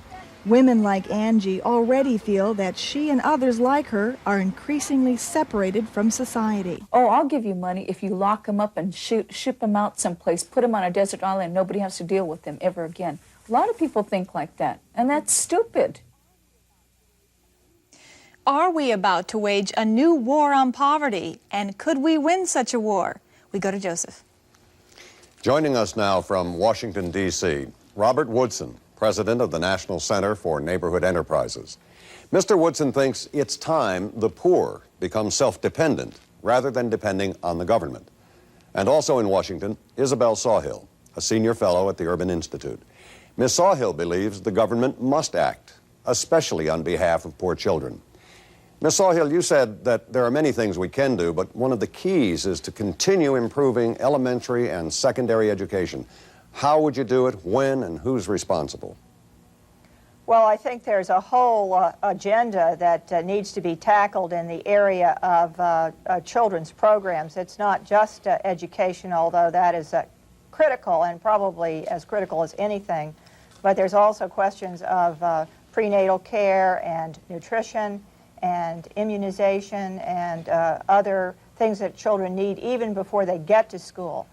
Women like Angie already feel that she and others like her are increasingly separated from society. Oh, I'll give you money if you lock them up and ship them out someplace, put them on a desert island, and nobody has to deal with them ever again. A lot of people think like that, and that's stupid. Are we about to wage a new war on poverty? And could we win such a war? We go to Joseph. Joining us now from Washington, D.C., Robert Woodson, president of the National Center for Neighborhood Enterprises. Mr. Woodson thinks it's time the poor become self-dependent rather than depending on the government. And also in Washington, Isabel Sawhill, a senior fellow at the Urban Institute. Ms. Sawhill believes the government must act, especially on behalf of poor children. Ms. Sawhill, you said that there are many things we can do, but one of the keys is to continue improving elementary and secondary education. How would you do it, when, and who's responsible? Well, I think there's a whole agenda that needs to be tackled in the area of children's programs. It's not just education, although that is critical and probably as critical as anything, but there's also questions of prenatal care and nutrition and immunization and other things that children need even before they get to school.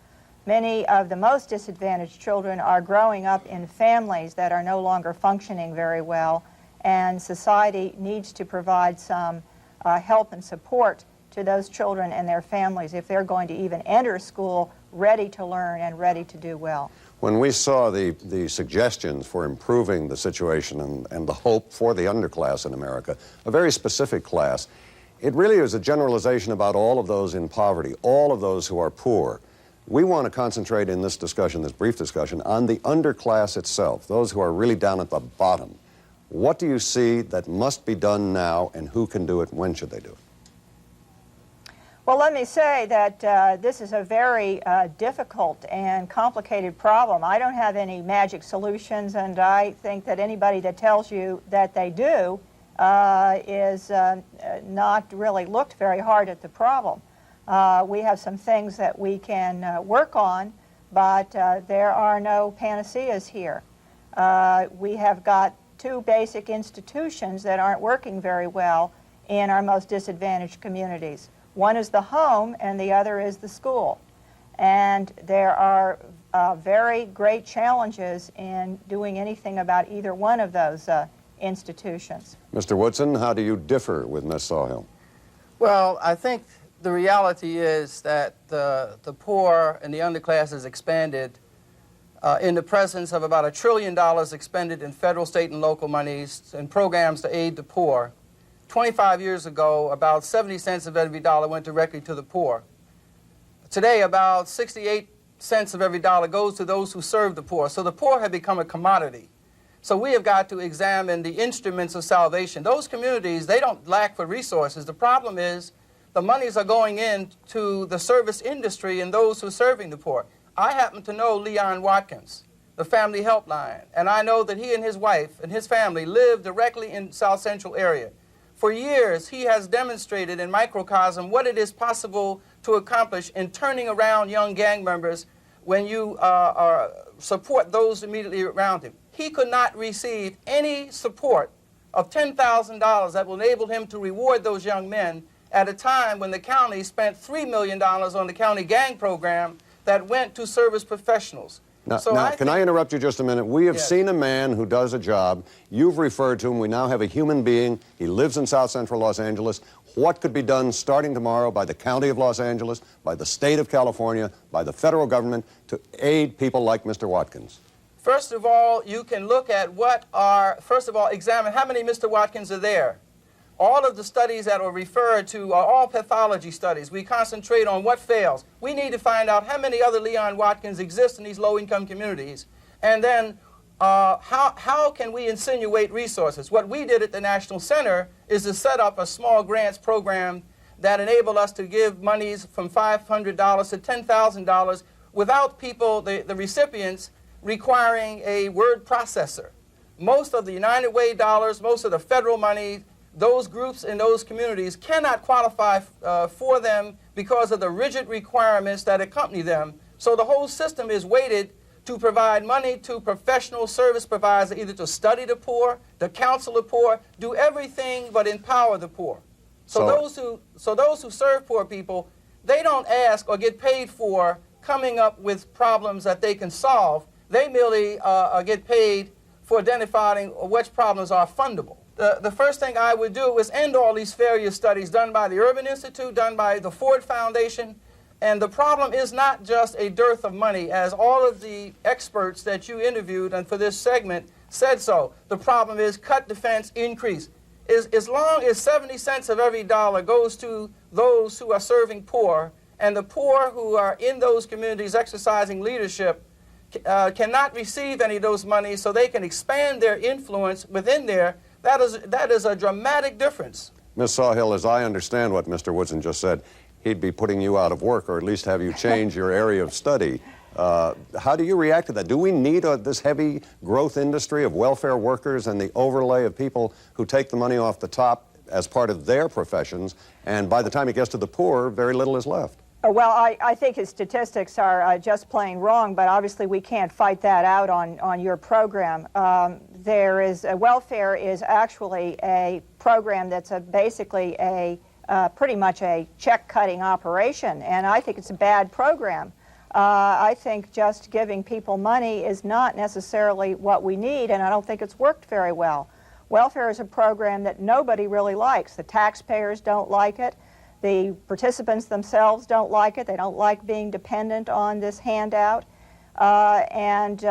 Many of the most disadvantaged children are growing up in families that are no longer functioning very well, and society needs to provide some help and support to those children and their families if they're going to even enter school ready to learn and ready to do well. When we saw the suggestions for improving the situation and the hope for the underclass in America, a very specific class, it really is a generalization about all of those in poverty, all of those who are poor. We want to concentrate in this discussion, this brief discussion, on the underclass itself, those who are really down at the bottom. What do you see that must be done now, and who can do it, and when should they do it? Well, let me say that this is a very difficult and complicated problem. I don't have any magic solutions, and I think that anybody that tells you that they do is not really looked very hard at the problem. We have some things that we can work on, but there are no panaceas here. We have got two basic institutions that aren't working very well in our most disadvantaged communities. One is the home, and the other is the school. And there are very great challenges in doing anything about either one of those institutions. Mr. Woodson, how do you differ with Ms. Sawhill? Well, I think the reality is that the poor and the underclass has expanded in the presence of about $1 trillion expended in federal, state, and local monies and programs to aid the poor. 25 years ago, about 70 cents of every dollar went directly to the poor. Today, about 68 cents of every dollar goes to those who serve the poor. So the poor have become a commodity. So we have got to examine the instruments of salvation. Those communities, they don't lack for resources. The problem is the monies are going into the service industry and those who are serving the poor. I happen to know Leon Watkins, the Family Helpline, and I know that he and his wife and his family live directly in South Central area. For years, he has demonstrated in microcosm what it is possible to accomplish in turning around young gang members when you support those immediately around him. He could not receive any support of $10,000 that will enable him to reward those young men at a time when the county spent $3 million on the county gang program that went to service professionals. Now, can I interrupt you just a minute? We have seen a man who does a job. You've referred to him. We now have a human being. He lives in South Central Los Angeles. What could be done starting tomorrow by the County of Los Angeles, by the State of California, by the federal government to aid people like Mr. Watkins? First of all, you can look at examine how many Mr. Watkins are there. All of the studies that are referred to are all pathology studies. We concentrate on what fails. We need to find out how many other Leon Watkins exist in these low-income communities. And then how can we insinuate resources? What we did at the National Center is to set up a small grants program that enabled us to give monies from $500 to $10,000 without people, the recipients, requiring a word processor. Most of the United Way dollars, most of the federal money, those groups in those communities cannot qualify for them because of the rigid requirements that accompany them. So the whole system is weighted to provide money to professional service providers, either to study the poor, to counsel the poor, do everything but empower the poor. So those who serve poor people, they don't ask or get paid for coming up with problems that they can solve. They merely get paid for identifying which problems are fundable. The first thing I would do is end all these failure studies done by the Urban Institute, done by the Ford Foundation. And the problem is not just a dearth of money, as all of the experts that you interviewed and for this segment said so. The problem is cut, defense, increase. As long as 70 cents of every dollar goes to those who are serving poor, and the poor who are in those communities exercising leadership cannot receive any of those monies so they can expand their influence within there, that is a dramatic difference. Ms. Sawhill, as I understand what Mr. Woodson just said, he'd be putting you out of work, or at least have you change your area of study. How do you react to that? Do we need this heavy growth industry of welfare workers and the overlay of people who take the money off the top as part of their professions, and by the time it gets to the poor, very little is left? Well, I think his statistics are just plain wrong, but obviously we can't fight that out on your program. Welfare is actually a program that's basically pretty much a check-cutting operation, and I think it's a bad program. I think just giving people money is not necessarily what we need, and I don't think it's worked very well. Welfare is a program that nobody really likes. The taxpayers don't like it. The participants themselves don't like it. They don't like being dependent on this handout. and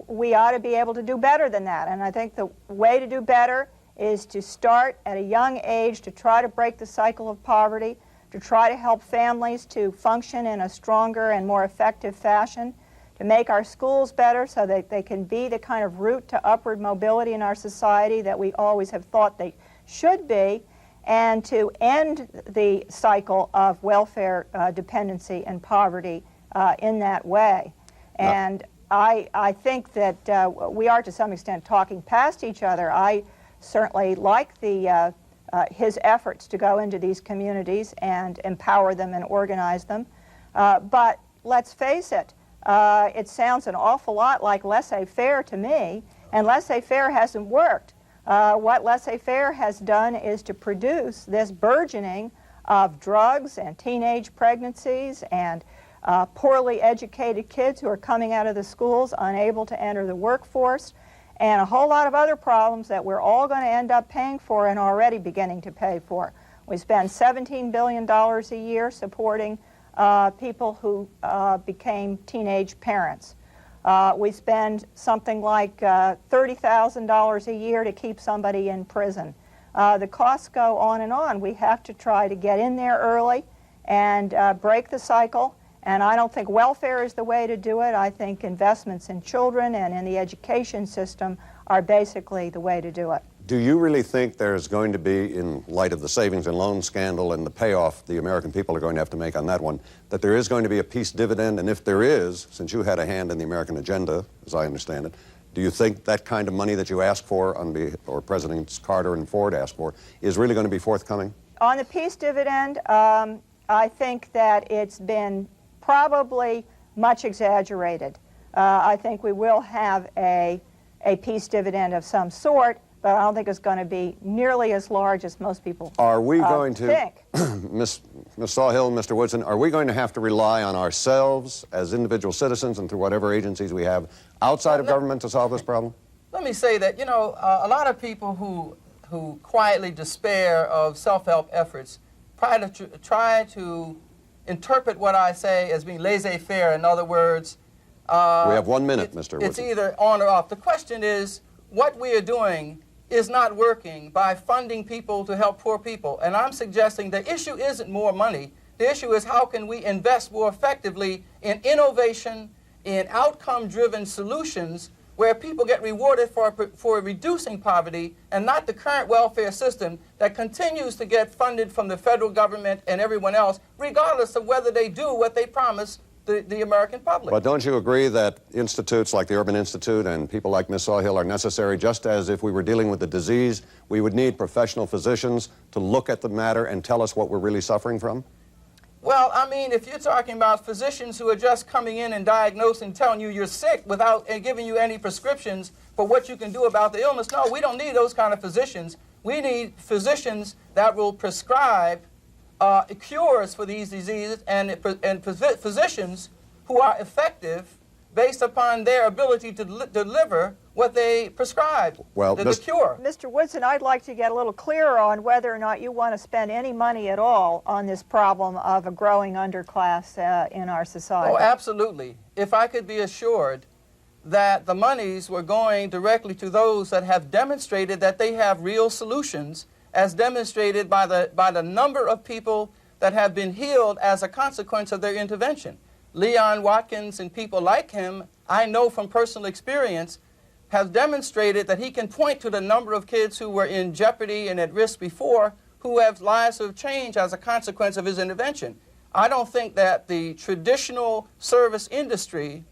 we ought to be able to do better than that. And I think the way to do better is to start at a young age to try to break the cycle of poverty, to try to help families to function in a stronger and more effective fashion, to make our schools better so that they can be the kind of route to upward mobility in our society that we always have thought they should be, and to end the cycle of welfare dependency and poverty in that way. And I think that we are to some extent talking past each other. I certainly like his efforts to go into these communities and empower them and organize them. But let's face it, it sounds an awful lot like laissez-faire to me, and laissez-faire hasn't worked. What laissez-faire has done is to produce this burgeoning of drugs and teenage pregnancies and poorly educated kids who are coming out of the schools unable to enter the workforce, and a whole lot of other problems that we're all going to end up paying for and already beginning to pay for. We spend $17 billion a year supporting people who became teenage parents. We spend something like $30,000 a year to keep somebody in prison. The costs go on and on. We have to try to get in there early and break the cycle. And I don't think welfare is the way to do it. I think investments in children and in the education system are basically the way to do it. Do you really think there's going to be, in light of the savings and loan scandal and the payoff the American people are going to have to make on that one, that there is going to be a peace dividend? And if there is, since you had a hand in the American agenda, as I understand it, do you think that kind of money that you asked for, or Presidents Carter and Ford asked for, is really going to be forthcoming? On the peace dividend, I think that it's been probably much exaggerated. I think we will have a peace dividend of some sort, but I don't think it's going to be nearly as large as most people Are we going to think. Ms. Sawhill, Mr. Woodson, are we going to have to rely on ourselves as individual citizens and through whatever agencies we have outside of government to solve this problem? Let me say that, you know, a lot of people who quietly despair of self-help efforts try to interpret what I say as being laissez-faire. In other words, we have 1 minute, Mr. Woodson. It's either on or off. The question is, what we are doing is not working by funding people to help poor people. And I'm suggesting the issue isn't more money. The issue is how can we invest more effectively in innovation, in outcome-driven solutions where people get rewarded for reducing poverty, and not the current welfare system that continues to get funded from the federal government and everyone else, regardless of whether they do what they promise the American public. But don't you agree that institutes like the Urban Institute and people like Ms. Sawhill are necessary, just as if we were dealing with the disease, we would need professional physicians to look at the matter and tell us what we're really suffering from? Well, I mean, if you're talking about physicians who are just coming in and diagnosing, telling you you're sick without giving you any prescriptions for what you can do about the illness, no, we don't need those kind of physicians. We need physicians that will prescribe cures for these diseases, and physicians who are effective based upon their ability to deliver what they prescribe, the cure. Mr. Woodson, I'd like to get a little clearer on whether or not you want to spend any money at all on this problem of a growing underclass in our society. Oh, absolutely. If I could be assured that the monies were going directly to those that have demonstrated that they have real solutions, as demonstrated by the number of people that have been healed as a consequence of their intervention. Leon Watkins and people like him, I know from personal experience, have demonstrated that he can point to the number of kids who were in jeopardy and at risk before, who have lives have changed as a consequence of his intervention. I don't think that the traditional service industry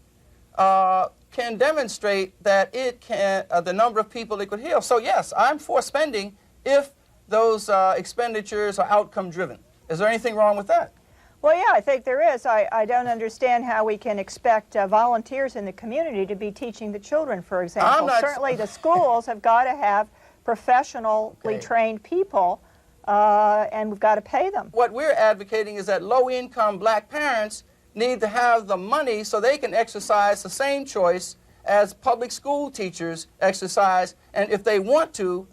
can demonstrate that it can, the number of people it could heal. So yes, I'm for spending if those expenditures are outcome driven. Is there anything wrong with that? Well, yeah, I think there is. I don't understand how we can expect volunteers in the community to be teaching the children, for example. Certainly the schools have got to have professionally trained people, and we've got to pay them. What we're advocating is that low-income black parents need to have the money so they can exercise the same choice as public school teachers exercise, and if they want to,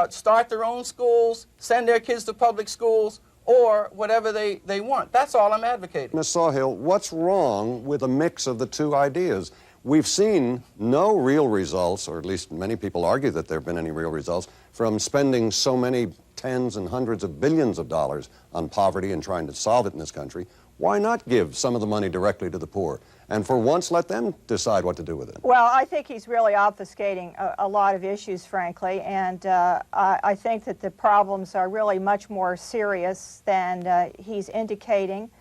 start their own schools, send their kids to public schools, or whatever they want. That's all I'm advocating. Ms. Sawhill, what's wrong with a mix of the two ideas? We've seen no real results, or at least many people argue that there have been any real results, from spending so many tens and hundreds of billions of dollars on poverty and trying to solve it in this country. Why not give some of the money directly to the poor? And for once, let them decide what to do with it. Well, I think he's really obfuscating a lot of issues, frankly, and I think that the problems are really much more serious than he's indicating.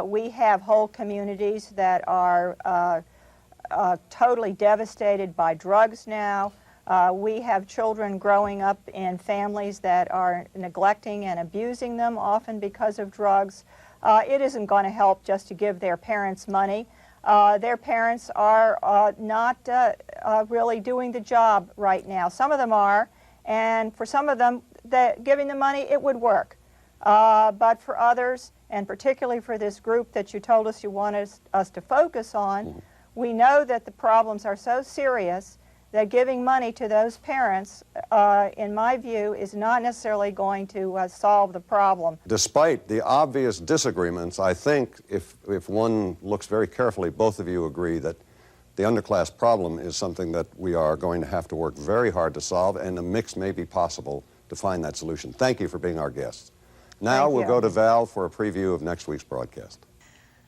We have whole communities that are totally devastated by drugs now. We have children growing up in families that are neglecting and abusing them, often because of drugs. It isn't going to help just to give their parents money. Their parents are not really doing the job right now. Some of them are, and for some of them, giving them money, it would work. But for others, and particularly for this group that you told us you wanted us to focus on, we know that the problems are so serious that giving money to those parents, in my view, is not necessarily going to solve the problem. Despite the obvious disagreements, I think if one looks very carefully, both of you agree that the underclass problem is something that we are going to have to work very hard to solve, and a mix may be possible to find that solution. Thank you for being our guests. Now we'll go to Val for a preview of next week's broadcast.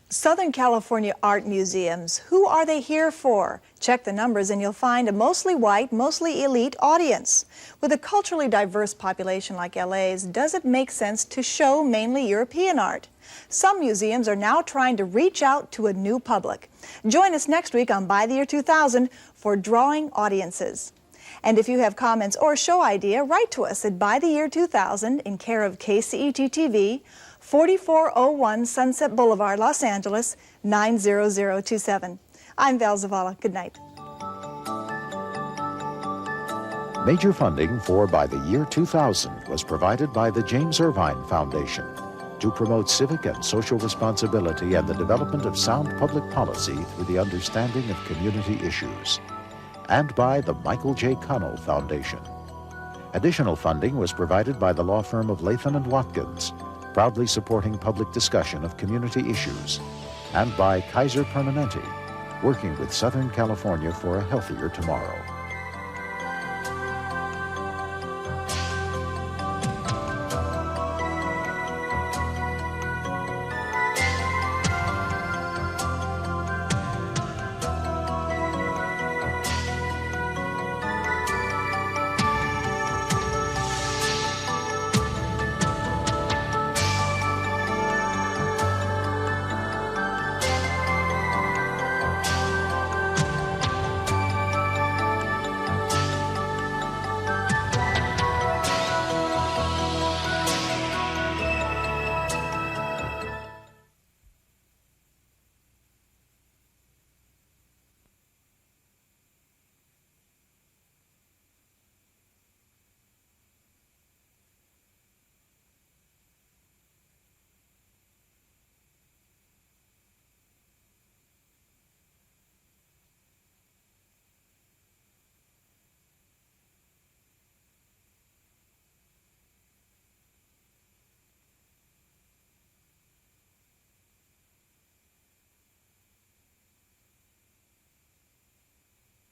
Southern California art museums, who are they here for? Check the numbers and you'll find a mostly white, mostly elite audience. With a culturally diverse population like LA's, does it make sense to show mainly European art? Some museums are now trying to reach out to a new public. Join us next week on By the Year 2000 for Drawing Audiences. And if you have comments or show idea, write to us at By the Year 2000 in care of KCET-TV, 4401 Sunset Boulevard, Los Angeles, 90027. I'm Val Zavala. Good night. Major funding for By the Year 2000 was provided by the James Irvine Foundation to promote civic and social responsibility and the development of sound public policy through the understanding of community issues, and by the Michael J. Connell Foundation. Additional funding was provided by the law firm of Latham & Watkins, proudly supporting public discussion of community issues, and by Kaiser Permanente, working with Southern California for a healthier tomorrow.